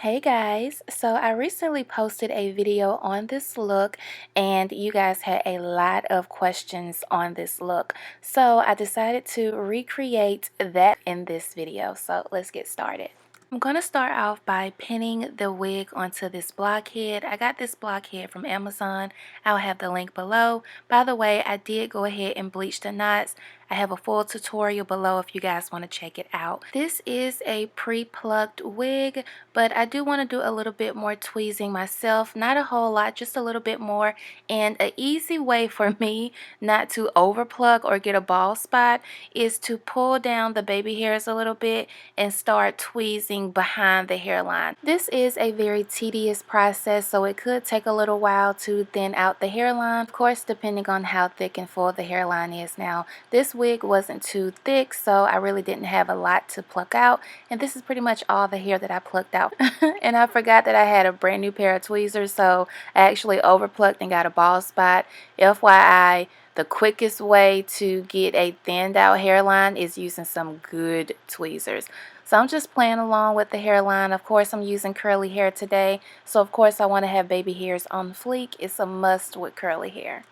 Hey guys, so I recently posted a video on this look and you guys had a lot of questions on this look. So I decided to recreate that in this video. So let's get started. I'm going to start off by pinning the wig onto this blockhead. I got this blockhead from Amazon. I'll have the link below. By the way, I did go ahead and bleach the knots. I have a full tutorial below if you guys want to check it out. This is a pre-plucked wig, but I do want to do a little bit more tweezing myself. Not a whole lot, just a little bit more. And an easy way for me not to overpluck or get a bald spot is to pull down the baby hairs a little bit and start tweezing behind the hairline. This is a very tedious process, so it could take a little while to thin out the hairline. Of course, depending on how thick and full the hairline is. Now, this wig wasn't too thick, so I really didn't have a lot to pluck out, and this is pretty much all the hair that I plucked out. And I forgot that I had a brand new pair of tweezers, so I actually overplucked and got a bald spot. FYI, the quickest way to get a thinned out hairline is using some good tweezers. So I'm just playing along with the hairline. Of course, I'm using curly hair today, so of course I want to have baby hairs on fleek. It's a must with curly hair.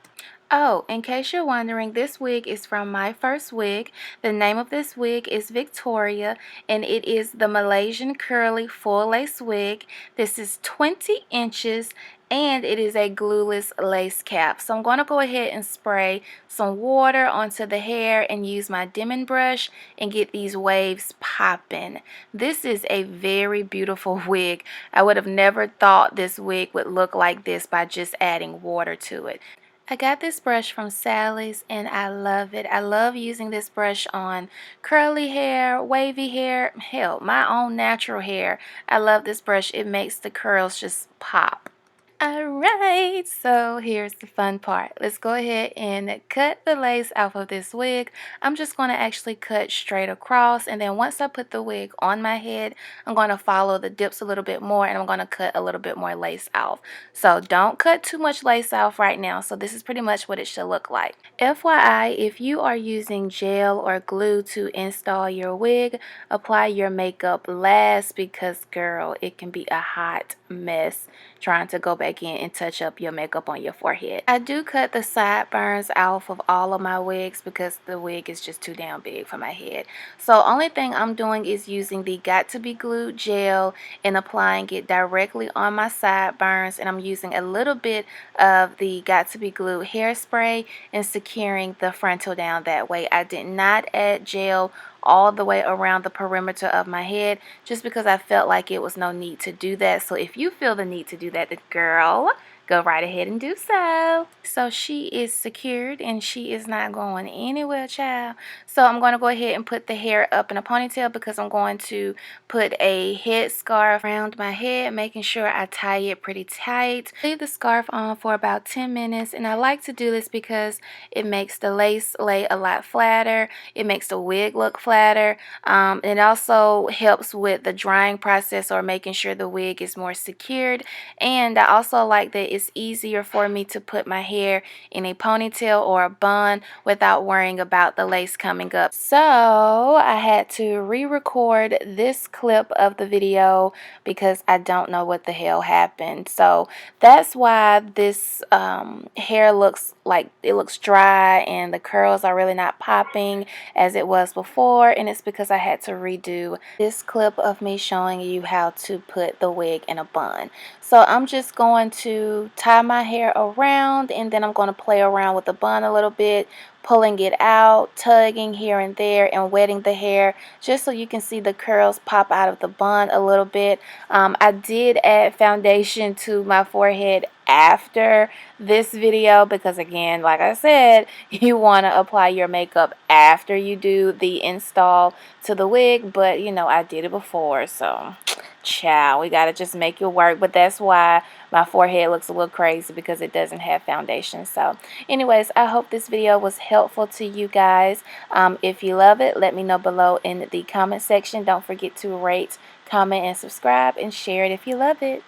Oh, in case you're wondering, this wig is from MyFirstWig. The name of this wig is Victoria, and it is the Malaysian curly full lace wig. This is 20 inches, and it is a glueless lace cap. So I'm going to go ahead and spray some water onto the hair and use my dimming brush and get these waves popping. This is a very beautiful wig. I would have never thought this wig would look like this by just adding water to it. I got this brush from Sally's and I love it. I love using this brush on curly hair, wavy hair, hell, my own natural hair. I love this brush. It makes the curls just pop. Alright, so here's the fun part. Let's go ahead and cut the lace off of this wig. I'm just going to actually cut straight across, and then once I put the wig on my head, I'm going to follow the dips a little bit more, and I'm going to cut a little bit more lace off. So don't cut too much lace off right now. So this is pretty much what it should look like. FYI, if you are using gel or glue to install your wig, apply your makeup last because, girl, it can be a hot mess trying to go back in and touch up your makeup on your forehead. I do cut the sideburns off of all of my wigs because the wig is just too damn big for my head. So only thing I'm doing is using the Got2B glue gel and applying it directly on my sideburns, and I'm using a little bit of the Got2B glue hairspray and securing the frontal down that way. I did not add gel all the way around the perimeter of my head just because I felt like it was no need to do that. So if you feel the need to do that, then girl, go right ahead and do so. So she is secured and she is not going anywhere, child. So I'm going to go ahead and put the hair up in a ponytail because I'm going to put a head scarf around my head, making sure I tie it pretty tight. Leave the scarf on for about 10 minutes, and I like to do this because it makes the lace lay a lot flatter. It makes the wig look flatter. It also helps with the drying process or making sure the wig is more secured. And I also like that it's easier for me to put my hair in a ponytail or a bun without worrying about the lace coming up. So I had to re-record this clip of the video because I don't know what the hell happened. So that's why this hair looks like it looks dry and the curls are really not popping as it was before, and it's because I had to redo this clip of me showing you how to put the wig in a bun. So I'm just going to tie my hair around, and then I'm going to play around with the bun a little bit, pulling it out, tugging here and there, and wetting the hair just so you can see the curls pop out of the bun a little bit. I did add foundation to my forehead after this video because, again, like I said, you want to apply your makeup after you do the install to the wig, but you know, I did it before, so child, we gotta just make it work. But that's why my forehead looks a little crazy, because it doesn't have foundation. So anyways, I hope this video was helpful to you guys. If you love it, let me know below in the comment section. Don't forget to rate, comment, and subscribe, and share it if you love it.